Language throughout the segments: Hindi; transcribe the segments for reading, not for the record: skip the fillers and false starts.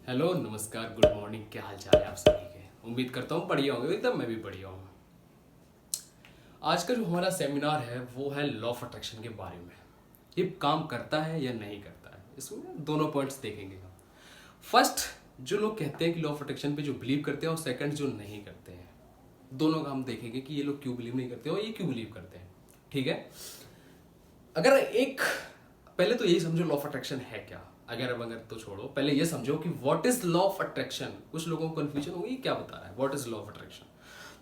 हेलो नमस्कार गुड मॉर्निंग, क्या हाल चाल है आप सभी के। उम्मीद करता हूँ बढ़िया होंगे, एकदम मैं भी बढ़िया हूँ। आज का जो हमारा सेमिनार है वो है लॉ ऑफ अट्रैक्शन के बारे में। ये काम करता है या नहीं करता है, इसमें दोनों पॉइंट्स देखेंगे हम। फर्स्ट, जो लोग कहते हैं कि लॉ ऑफ अट्रैक्शन पे जो बिलीव करते हैं, और सेकंड जो नहीं करते हैं, दोनों का हम देखेंगे कि ये लोग क्यों बिलीव नहीं करते और ये क्यों बिलीव करते हैं। ठीक है, अगर एक पहले तो यही समझो लॉ ऑफ अट्रैक्शन है क्या। अगर तो छोड़ो, पहले ये समझो कि what is law of attraction. कुछ लोगों को कंफ्यूजन होगी क्या बता रहा है, what is law of attraction.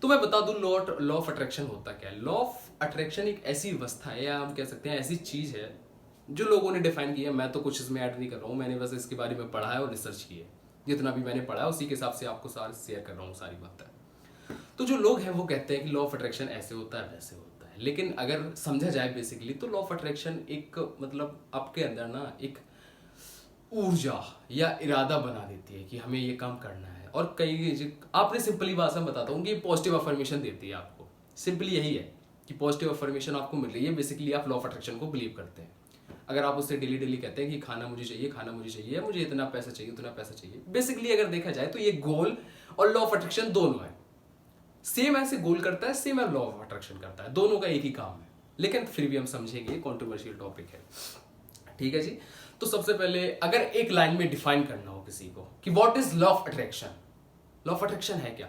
तो मैं बता दूं लॉ ऑफ अट्रैक्शन होता क्या है। लॉ ऑफ अट्रैक्शन एक ऐसी अवस्था है, या हम कह सकते हैं ऐसी चीज है जो लोगों ने डिफाइन की है। मैं तो कुछ इसमें ऐड नहीं कर रहा हूँ, मैंने बस इसके बारे में पढ़ा है और रिसर्च की है। जितना भी मैंने पढ़ा है उसी के हिसाब से आपको सारे शेयर कर रहा हूँ सारी बातें। तो जो लोग हैं वो कहते हैं कि लॉ ऑफ अट्रैक्शन ऐसे होता है वैसे होता है, लेकिन अगर समझा जाए बेसिकली तो लॉ ऑफ अट्रैक्शन एक मतलब आपके अंदर ना एक ऊर्जा या इरादा बना देती है कि हमें ये काम करना है। और कई आपने सिंपली भाषा में बताता हूँ कि पॉजिटिव अफर्मेशन देती है आपको। सिंपली यही है कि पॉजिटिव अफर्मेशन आपको मिल रही है, बेसिकली आप लॉ ऑफ अट्रैक्शन को बिलीव करते हैं। अगर आप उससे डेली डेली कहते हैं कि खाना मुझे चाहिए, खाना मुझे चाहिए, मुझे इतना पैसा चाहिए, उतना पैसा चाहिए, बेसिकली अगर देखा जाए तो ये गोल और लॉ ऑफ अट्रैक्शन दोनों है। सेम ऐसे गोल करता है, सेम है लॉ ऑफ अट्रैक्शन करता है, दोनों का एक ही काम है। लेकिन फिर भी हम समझेंगे, कॉन्ट्रोवर्शियल टॉपिक है। ठीक है जी। तो सबसे पहले अगर एक लाइन में डिफाइन करना हो किसी को कि what is law of attraction, law of attraction है क्या,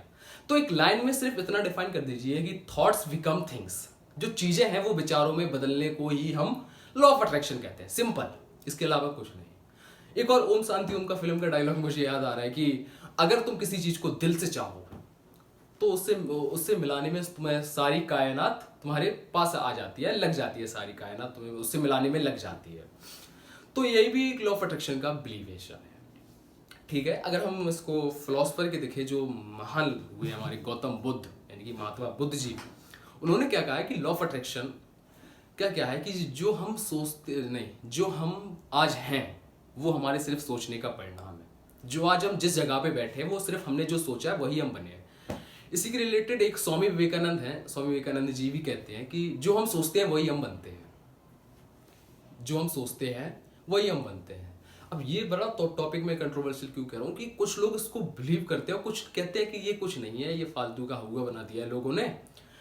तो एक लाइन में सिर्फ इतना डिफाइन कर दीजिए कि थॉट्स बिकम थिंग्स। जो चीजें हैं वो विचारों में बदलने को ही हम लॉ ऑफ अट्रैक्शन कहते हैं, सिंपल। इसके अलावा कुछ नहीं। एक और ओम शांति ओम का फिल्म का डायलॉग मुझे याद आ रहा है कि अगर तुम किसी चीज को दिल से चाहो तो उससे मिलाने में तुम्हें सारी कायनात तुम्हारे पास आ जाती है, लग जाती है, सारी कायनात तुम्हें उससे मिलाने में लग जाती है। तो यही भी एक लॉ ऑफ अट्रैक्शन का बिलीवेशन है। ठीक है, अगर हम इसको फिलोसफर के देखें जो महान हुए हमारे गौतम बुद्ध यानी कि महात्मा बुद्ध जी, उन्होंने क्या कहा है कि लॉ ऑफ अट्रैक्शन क्या क्या है कि जो हम सोचते नहीं, जो हम आज हैं वो हमारे सिर्फ सोचने का परिणाम है। जो आज हम जिस जगह पे बैठे हैं वो सिर्फ हमने जो सोचा है वही हम बने हैं। इसी के रिलेटेड एक स्वामी विवेकानंद हैं, स्वामी विवेकानंद जी भी कहते हैं कि जो हम सोचते हैं वही हम बनते हैं, जो हम सोचते हैं वही हम बनते हैं। अब ये बड़ा टॉपिक में कंट्रोवर्शियल क्यों कह रहा हूँ कि कुछ लोग इसको बिलीव करते हैं और कुछ कहते हैं कि ये कुछ नहीं है, ये फालतू का हुआ बना दिया है लोगों ने,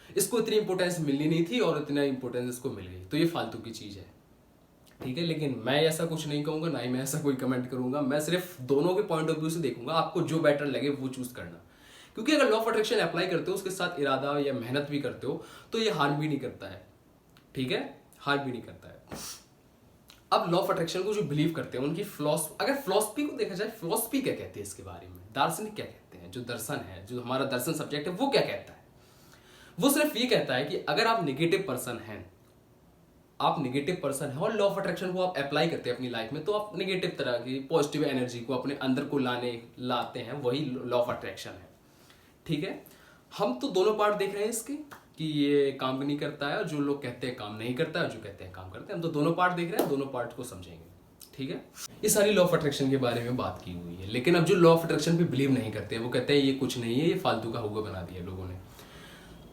इसको इतनी इंपॉर्टेंस मिलनी नहीं थी और इतना इंपॉर्टेंस इसको मिल गई, तो ये फालतू की चीज है। ठीक है, लेकिन मैं ऐसा कुछ नहीं कहूंगा, ना ही मैं ऐसा कोई कमेंट करूंगा। मैं सिर्फ दोनों के पॉइंट ऑफ व्यू से देखूंगा, आपको जो बेटर लगे वो चूज करना। क्योंकि अगर लॉ ऑफ अट्रैक्शन अप्लाई करते हो उसके साथ इरादा या मेहनत भी करते हो तो ये हार्म भी नहीं करता है। ठीक है, हार्म भी नहीं करता है। अब लॉ ऑफ अट्रैक्शन को जो बिलीव करते हैं उनकी अगर फिलॉसफी को देखा जाए, फिलॉसफी क्या कहती है इसके बारे में, दार्शनिक क्या कहते हैं, जो दर्शन है, जो हमारा दर्शन सब्जेक्ट है, वो क्या कहता है। वो सिर्फ ये कहता है कि अगर आप नेगेटिव पर्सन हैं, आप नेगेटिव पर्सन हैं और लॉ ऑफ अट्रैक्शन को आप अप्लाई करते हैं अपनी लाइफ में, तो आप नेगेटिव तरह की पॉजिटिव एनर्जी को अपने अंदर को लाते हैं, वही लॉ ऑफ अट्रैक्शन है। ठीक है, हम तो दोनों पार्ट देख रहे हैं इसके कि ये काम नहीं करता है, और जो लोग कहते हैं काम नहीं करता है, जो कहते हैं काम करते हैं, हम तो दोनों पार्ट देख रहे हैं, दोनों पार्ट को समझेंगे। ठीक है, ये सारी लॉ ऑफ अट्रैक्शन के बारे में बात की हुई है। लेकिन अब जो लॉ ऑफ अट्रैक्शन पे बिलीव नहीं करते हैं वो कहते हैं ये कुछ नहीं है, ये फालतू का हुआ बना दिया लोगों ने।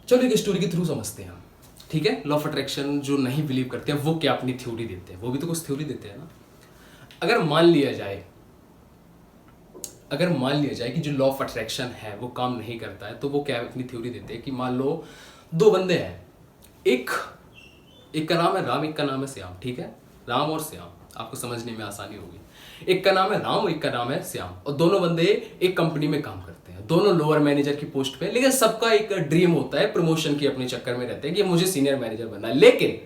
चलो एक स्टोरी के थ्रू समझते हैं हम। ठीक है, लॉ ऑफ अट्रैक्शन जो नहीं बिलीव करते हैं वो क्या अपनी थ्योरी देते हैं, वो भी तो कुछ थ्योरी देते हैं ना। अगर मान लिया जाए कि जो लॉ ऑफ अट्रैक्शन है वो काम नहीं करता है, तो वो क्या अपनी थ्योरी देते हैं कि मान लो दो बंदे हैं, एक का नाम है राम, एक का नाम है श्याम। ठीक है, राम और श्याम, आपको समझने में आसानी होगी। एक का नाम है राम, एक का नाम है श्याम, और दोनों बंदे एक कंपनी में काम करते हैं, दोनों लोअर मैनेजर की पोस्ट पे। लेकिन सबका एक ड्रीम होता है, प्रमोशन की अपने चक्कर में रहते हैं कि मुझे सीनियर मैनेजर बनना है, लेकिन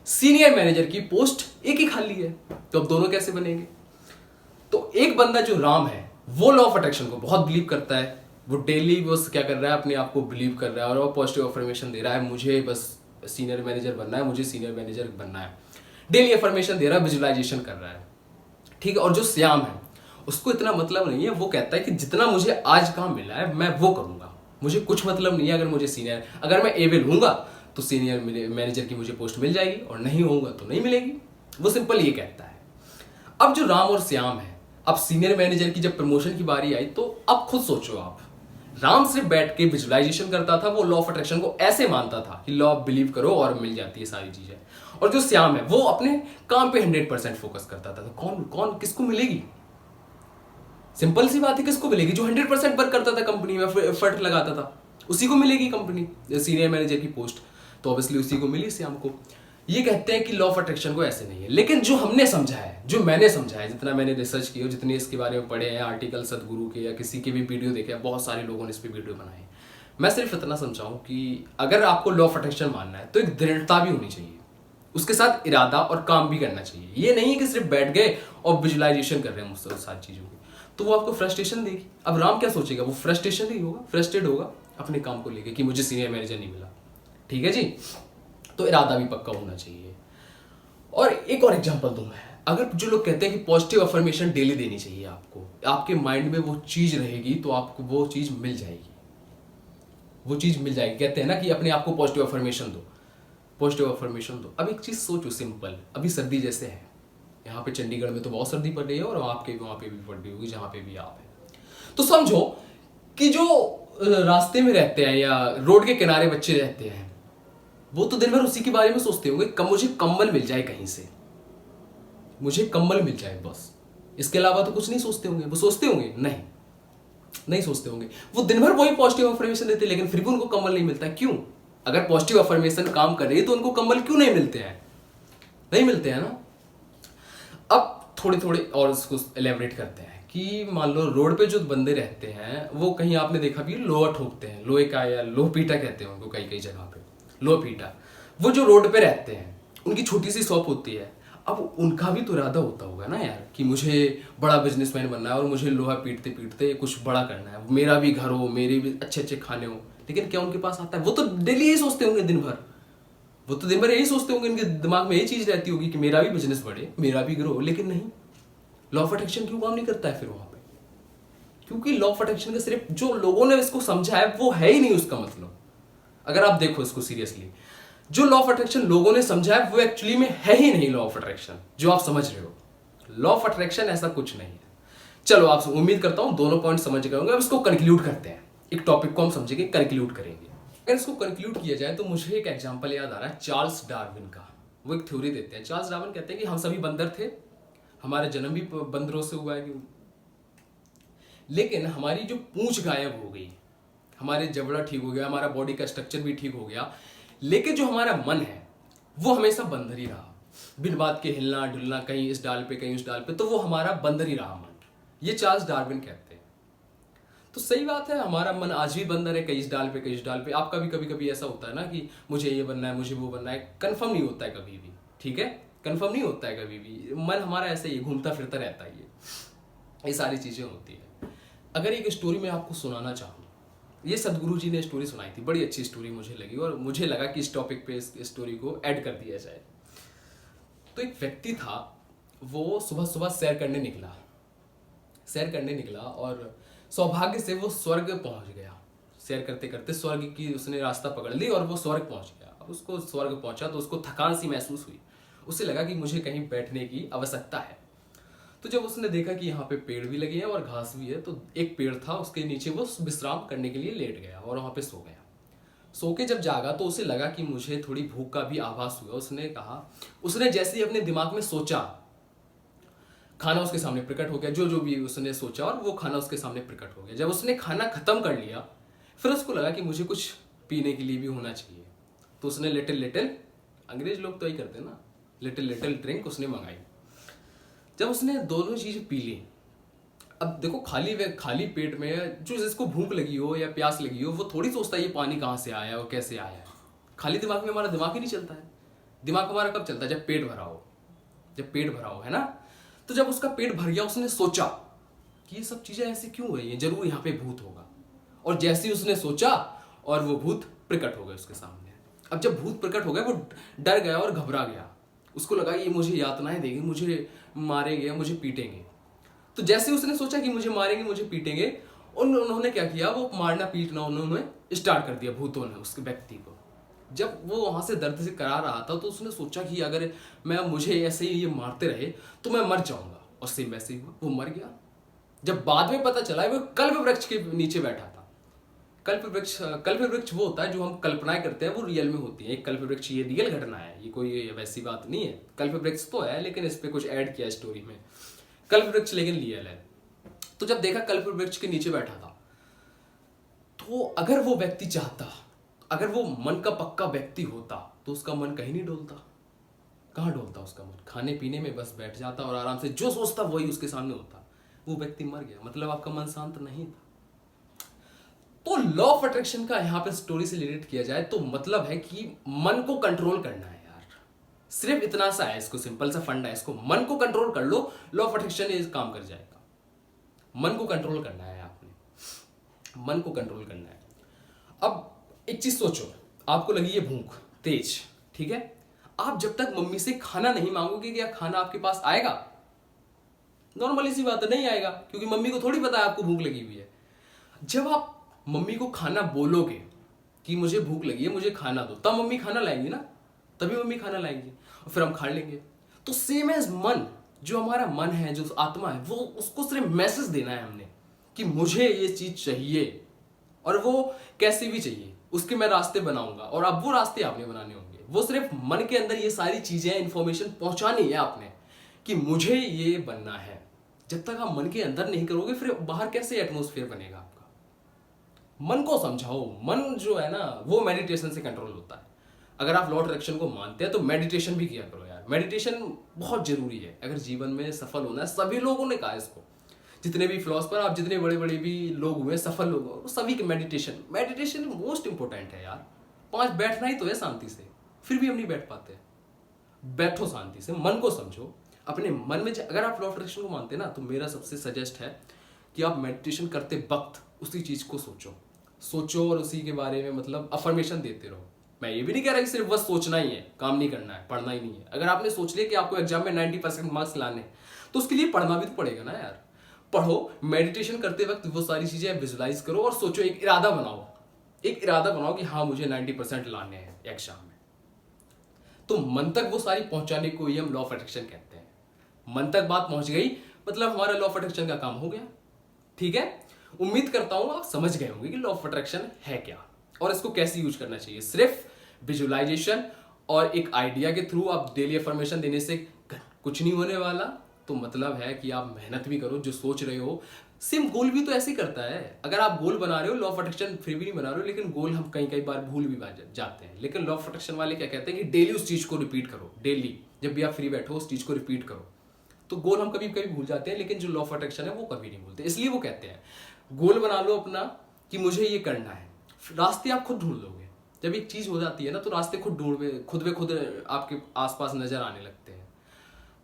सीनियर मैनेजर की पोस्ट एक ही खाली है। तो अब दोनों कैसे बनेंगे। तो एक बंदा जो राम है वो लॉ ऑफ अट्रैक्शन को बहुत बिलीव करता है, वो डेली बस क्या कर रहा है, अपने आप को बिलीव कर रहा है और वो पॉजिटिव अफर्मेशन दे रहा है, मुझे बस सीनियर मैनेजर बनना है, मुझे सीनियर मैनेजर बनना है, डेली अफर्मेशन दे रहा है, विजुअलाइजेशन कर रहा है। ठीक है, और जो श्याम है उसको इतना मतलब नहीं है, वो कहता है कि जितना मुझे आज काम मिला है मैं वो करूंगा, मुझे कुछ मतलब नहीं है अगर मुझे सीनियर, अगर मैं एबल हूंगा तो सीनियर मैनेजर की मुझे पोस्ट मिल जाएगी और नहीं होऊंगा तो नहीं मिलेगी। वो सिंपल ये कहता है। अब जो राम और श्याम है, अब सीनियर मैनेजर की जब प्रमोशन की बारी आई तो अब खुद सोचो आप, राम सिर्फ बैठ के विजुअलाइजेशन करता था, वो लॉ ऑफ अट्रैक्शन को ऐसे मानता था कि लॉ ऑफ बिलीव करो और मिल जाती है सारी चीजें। और जो श्याम है वो अपने काम पे 100% फोकस करता था। तो कौन किसको मिलेगी, सिंपल सी बात है, किसको मिलेगी? जो 100% वर्क करता था कंपनी में, एफर्ट लगाता था, उसी को मिलेगी कंपनी सीनियर मैनेजर की पोस्ट, तो ऑब्वियसली उसी को मिली श्याम को। ये कहते हैं कि लॉ ऑफ अट्रैक्शन को ऐसे नहीं है, लेकिन जो हमने समझा है, जो मैंने समझा है, जितना मैंने रिसर्च किया, जितने इसके बारे में पढ़े हैं आर्टिकल सदगुरु के या किसी के भी वीडियो देखे हैं, बहुत सारे लोगों ने इस पर वीडियो बनाए हैं, मैं सिर्फ इतना समझाऊं कि अगर आपको लॉ ऑफ अट्रैक्शन मानना है तो एक दृढ़ता भी होनी चाहिए, उसके साथ इरादा और काम भी करना चाहिए। ये नहीं है कि सिर्फ बैठ गए और विजुअलाइजेशन कर रहे हैं मुझसे सारी चीज़ों की, तो वो आपको फ्रस्ट्रेशन देगी। अब राम क्या सोचेगा? वो फ्रस्ट्रेशन ही होगा, फ्रस्ट्रेट होगा अपने काम को लेके कि मुझे सीनियर मैनेजर नहीं मिला। ठीक है जी, तो इरादा भी पक्का होना चाहिए। और एक और एग्जांपल दूं मैं, अगर जो लोग कहते हैं कि पॉजिटिव अफर्मेशन डेली देनी चाहिए आपको, आपके माइंड में वो चीज रहेगी तो आपको वो चीज मिल जाएगी, वो चीज मिल जाएगी। कहते हैं ना कि अपने आप को पॉजिटिव अफर्मेशन दो, पॉजिटिव अफर्मेशन दो। अब एक चीज सोचो सिंपल, अभी सर्दी जैसे है, यहाँ पे चंडीगढ़ में तो बहुत सर्दी पड़ रही है और आपके वहां पे भी पड़ रही होगी जहां पे भी आप है, तो समझो कि जो रास्ते में रहते हैं या रोड के किनारे बच्चे रहते हैं, वो तो दिन भर उसी के बारे में सोचते होंगे, मुझे कंबल मिल जाए कहीं से, मुझे कंबल मिल जाए बस, इसके अलावा तो कुछ नहीं सोचते होंगे। वो सोचते होंगे? नहीं सोचते होंगे। वो दिन भर वही पॉजिटिव अफर्मेशन देते, लेकिन फिर भी उनको कंबल नहीं मिलता। क्यों? अगर पॉजिटिव अफर्मेशन काम कर रही है तो उनको कंबल क्यों नहीं मिलते हैं? नहीं मिलते हैं ना। अब थोड़े थोड़े और इसको एलेबरेट करते हैं कि मान लो रोड पे जो बंदे रहते हैं, वो कहीं आपने देखा भी लोहा ठोकते हैं, लोहे का या लोह पीटा कहते हैं उनको कई कई जगह पे, लोह पीटा। वो जो रोड पे रहते हैं, उनकी छोटी सी शॉप होती है। अब उनका भी तो इरादा होता होगा ना यार कि मुझे बड़ा बिजनेसमैन बनना है और मुझे लोहा पीटते पीटते कुछ बड़ा करना है, मेरा भी घर हो, मेरे भी अच्छे अच्छे खाने हो। लेकिन क्या उनके पास आता है? वो तो डेली यही सोचते होंगे दिन भर, वो तो दिन भर यही सोचते होंगे, इनके दिमाग में यही चीज रहती होगी कि मेरा भी बिजनेस बढ़े, मेरा भी ग्रो। लेकिन नहीं, लॉ ऑफ अट्रैक्शन क्यों काम नहीं करता है फिर वहां पे? क्योंकि लॉ ऑफ अट्रैक्शन का सिर्फ जो लोगों ने इसको समझा है वो है ही नहीं उसका मतलब। अगर आप देखो इसको सीरियसली, जो लॉ ऑफ अट्रैक्शन लोगों ने समझा है वो एक्चुअली में है ही नहीं लॉ ऑफ अट्रैक्शन जो आप समझ रहे हो। लॉ ऑफ अट्रैक्शन ऐसा कुछ नहीं है। चलो, आप उम्मीद करता हूं दोनों पॉइंट समझ गए होंगे। अब इसको कंक्लूड करते हैं, एक टॉपिक को हम समझेंगे, कंक्लूड करेंगे। अगर इसको कंक्लूड किया जाए तो मुझे एक एग्जांपल याद आ रहा है चार्ल्स डार्विन का। वो एक थ्योरी देते हैं। चार्ल्स डार्विन कहते हैं कि हम सभी बंदर थे, हमारा जन्म भी बंदरों से हुआ है, लेकिन हमारी जो पूंछ गायब हो गई, हमारे जबड़ा ठीक हो गया, हमारा बॉडी का स्ट्रक्चर भी ठीक हो गया, लेकिन जो हमारा मन है वो हमेशा बंदर ही रहा। बिन बात के हिलना डुलना, कहीं इस डाल पे कहीं उस डाल पे, तो वो हमारा बंदर ही रहा मन। ये चार्ल्स डार्विन कहते हैं। तो सही बात है, हमारा मन आज भी बंदर है, कहीं इस डाल पे कहीं इस डाल पे। आपका भी कभी कभी ऐसा होता है ना कि मुझे ये बनना है, मुझे वो बनना है, कंफर्म नहीं होता है कभी भी। ठीक है, कंफर्म नहीं होता है कभी भी, मन हमारा ऐसे ही घूमता फिरता रहता है। ये सारी चीजें होती है। अगर एक स्टोरी मैं आपको सुनाना चाहूँ, ये सदगुरु जी ने स्टोरी सुनाई थी, बड़ी अच्छी स्टोरी मुझे लगी और मुझे लगा कि इस टॉपिक पे इस स्टोरी को ऐड कर दिया जाए। तो एक व्यक्ति था, वो सुबह सुबह सैर करने निकला और सौभाग्य से वो स्वर्ग पहुंच गया। सैर करते करते स्वर्ग की उसने रास्ता पकड़ ली और वो स्वर्ग पहुंच गया। अब उसको स्वर्ग पहुंचा तो उसको थकान सी महसूस हुई। उसे लगा कि मुझे कहीं बैठने की आवश्यकता है। तो जब उसने देखा कि यहाँ पे पेड़ भी लगे हैं और घास भी है, तो एक पेड़ था, उसके नीचे वो विश्राम करने के लिए लेट गया और वहां पे सो गया। सो के जब जागा तो उसे लगा कि मुझे थोड़ी भूख का भी आभास हुआ। उसने जैसे ही अपने दिमाग में सोचा, खाना उसके सामने प्रकट हो गया। जो भी उसने सोचा और वो खाना उसके सामने प्रकट हो गया। जब उसने खाना खत्म कर लिया, फिर उसको लगा कि मुझे कुछ पीने के लिए भी होना चाहिए। तो उसने लिटिल, अंग्रेज लोग तो यही करते हैं ना, लिटिल ड्रिंक उसने मंगाई। जब उसने दोनों चीज पी ली, अब देखो खाली पेट में जो जिसको भूख लगी हो या प्यास लगी हो, वो थोड़ी सोचता है ये पानी कहाँ से आया और कैसे आया है। खाली दिमाग में हमारा दिमाग ही नहीं चलता है। दिमाग हमारा कब चलता है? जब पेट भरा हो, है ना। तो जब उसका पेट भर गया, उसने सोचा कि ये सब चीजें ऐसे क्यों हो रही हैं, जरूर यहाँ पे भूत होगा। और जैसे ही उसने सोचा और वो भूत प्रकट हो गए उसके सामने। अब जब भूत प्रकट हो गए, वो डर गया और घबरा गया। उसको लगा ये मुझे यातनाएं देंगे, मुझे मारेंगे, मुझे पीटेंगे। तो जैसे उसने सोचा कि मुझे मारेंगे, मुझे पीटेंगे, उन्होंने क्या किया, वो मारना पीटना उन्होंने स्टार्ट कर दिया, भूतों ने उस व्यक्ति को। जब वो वहां से दर्द से करा रहा था तो उसने सोचा कि अगर मुझे ऐसे ही ये मारते रहे तो मैं मर जाऊंगा। और सेम वैसे ही हुआ, वो मर गया। जब बाद में पता चला, वो कल्प वृक्ष के नीचे बैठा था। कल्प वृक्ष वो होता है जो हम कल्पनाएं करते हैं, वो रियल में होती है। एक कल्प वृक्ष ये रियल घटना है, ये कोई वैसी बात नहीं है। कल्प वृक्ष तो है, लेकिन इस पे कुछ ऐड किया स्टोरी में। कल्प वृक्ष लेकिन रियल है। तो जब देखा कल्प वृक्ष के नीचे बैठा था, तो अगर वो व्यक्ति चाहता, अगर वो मन का पक्का व्यक्ति होता, तो उसका मन कहीं नहीं डोलता। कहाँ डोलता उसका मन? खाने पीने में बस बैठ जाता और आराम से जो सोचता वही उसके सामने होता। वो व्यक्ति मर गया, मतलब आपका मन शांत नहीं था। तो लॉ ऑफ अट्रैक्शन का यहाँ पे स्टोरी से रिलेट किया जाए तो मतलब है कि मन को कंट्रोल करना है यार। सिर्फ इतना सा है, इसको सिंपल सा फंडा है, इसको मन को कंट्रोल कर लो, लॉ ऑफ अट्रैक्शन ये काम कर जाएगा। मन को कंट्रोल करना है आपने, मन को कंट्रोल करना है। अब एक चीज सोचो, आपको लगी है भूख तेज, ठीक है, आप जब तक मम्मी से खाना नहीं मांगोगे क्या खाना आपके पास आएगा? नॉर्मली सी बात है, नहीं आएगा, क्योंकि मम्मी को थोड़ी पता है आपको भूख लगी हुई है। जब आप मम्मी को खाना बोलोगे कि मुझे भूख लगी है, मुझे खाना दो, तब मम्मी खाना लाएंगी ना, तभी मम्मी खाना लाएंगी और फिर हम खा लेंगे। तो सेम एज मन, जो हमारा मन है, जो आत्मा है, वो उसको सिर्फ मैसेज देना है हमने कि मुझे ये चीज चाहिए, और वो कैसे भी चाहिए, उसके मैं रास्ते बनाऊंगा। और अब वो रास्ते आपने बनाने होंगे। वो सिर्फ मन के अंदर ये सारी चीजें, इंफॉर्मेशन पहुंचानी है आपने कि मुझे ये बनना है। जब तक आप मन के अंदर नहीं करोगे, फिर बाहर कैसे एटमोस्फेयर बनेगा आपका? मन को समझाओ। मन जो है ना, वो मेडिटेशन से कंट्रोल होता है। अगर आप लॉ ऑफ अट्रैक्शन को मानते हैं तो मेडिटेशन भी किया करो यार। मेडिटेशन बहुत जरूरी है अगर जीवन में सफल होना है। सभी लोगों ने कहा इसको, जितने भी फिलोसफर, आप जितने बड़े बड़े भी लोग हुए, सफल लोग, वो सभी के मेडिटेशन मोस्ट इंपॉर्टेंट है यार। 5 बैठना ही तो है शांति से, फिर भी हम नहीं बैठ पाते। बैठो शांति से, मन को समझो। अपने मन में अगर आप लॉ ऑफ अट्रैक्शन को मानते हैं ना, तो मेरा सबसे सजेस्ट है कि आप मेडिटेशन करते वक्त उसी चीज को सोचो और उसी के बारे में मतलब अफर्मेशन देते रहो। मैं ये भी नहीं कह रहा कि सिर्फ बस सोचना ही है, काम नहीं करना है, पढ़ना ही नहीं है। अगर आपने सोच लिया कि आपको एग्जाम में 90% मार्क्स लाने, तो उसके लिए पढ़ना भी तो पड़ेगा ना यार। पढ़ो, मेडिटेशन करते वक्त वो सारी चीजें विजुलाइज करो और सोचो, एक इरादा बनाओ कि हाँ मुझे 90% लाने हैं एग्जाम में। तो मन तक वो सारी पहुंचाने को ही हम लॉ ऑफ अट्रैक्शन कहते हैं। मन तक बात पहुंच गई मतलब हमारा लॉ ऑफ अट्रैक्शन का काम हो गया। ठीक है, उम्मीद करता हूं आप समझ गए होंगे कि लॉ ऑफ अट्रैक्शन है क्या और इसको कैसे यूज करना चाहिए। सिर्फ विजुअलाइजेशन और एक आइडिया के थ्रू आप डेली अफर्मेशन देने से कुछ नहीं होने वाला। तो मतलब है कि आप मेहनत भी करो, जो सोच रहे हो। सेम गोल भी तो ऐसे ही करता है। अगर आप गोल बना रहे हो, लॉ ऑफ अट्रैक्शन फिर भी नहीं बना रहे हो, लेकिन गोल हम कई बार भूल भी जाते हैं। लेकिन लॉ ऑफ अट्रैक्शन वाले क्या कहते हैं कि डेली उस चीज को रिपीट करो। डेली जब भी आप फ्री बैठो उस चीज को रिपीट करो। तो गोल हम कभी कभी भूल जाते हैं, लेकिन जो लॉ ऑफ अट्रैक्शन है वो कभी नहीं भूलते। इसलिए वो कहते हैं गोल बना लो अपना कि मुझे ये करना है। रास्ते आप खुद ढूंढ लोगे। जब एक चीज हो जाती है ना, तो रास्ते खुद खुद आपके आसपास नजर आने लगते हैं।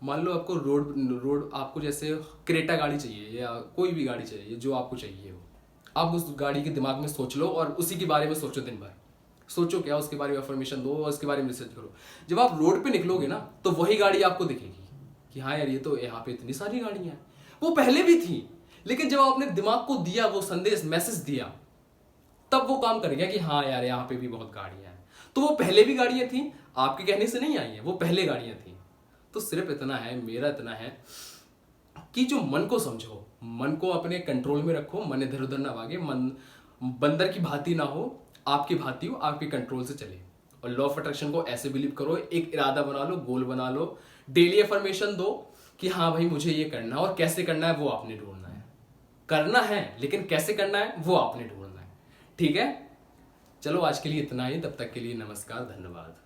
मान लो आपको रोड आपको जैसे क्रेटा गाड़ी चाहिए या कोई भी गाड़ी चाहिए, जो आपको चाहिए हो, आप उस गाड़ी के दिमाग में सोच लो और उसी के बारे में सोचो। दिन भर सोचो, क्या उसके बारे में इंफॉर्मेशन दो और उसके बारे में रिसर्च करो। जब आप रोड पे निकलोगे ना, तो वही गाड़ी आपको दिखेगी कि हाँ यार, ये तो यहाँ पे इतनी सारी गाड़ियां हैं। वो पहले भी थी, लेकिन जब आपने दिमाग को दिया वो संदेश, मैसेज दिया, तब वो काम कर गया कि हाँ यार, यहाँ पे भी बहुत गाड़ियां हैं। तो वो पहले भी गाड़ियां थी, आपके कहने से नहीं आई है, वो पहले गाड़ियां थी। तो सिर्फ इतना है, मेरा इतना है कि जो मन को समझो, मन को अपने कंट्रोल में रखो। मन इधर उधर ना भागे, मन बंदर की भांति ना हो, आपकी भांति हो, आपके कंट्रोल से चले। और लॉ ऑफ अट्रैक्शन को ऐसे बिलीव करो, एक इरादा बना लो, गोल बना लो, डेली अफर्मेशन दो कि हाँ भाई मुझे ये करना है। और कैसे करना है वो आपने ढूंढना है। करना है, लेकिन कैसे करना है वो आपने ढूंढना है। ठीक है, चलो आज के लिए इतना ही। तब तक के लिए नमस्कार, धन्यवाद।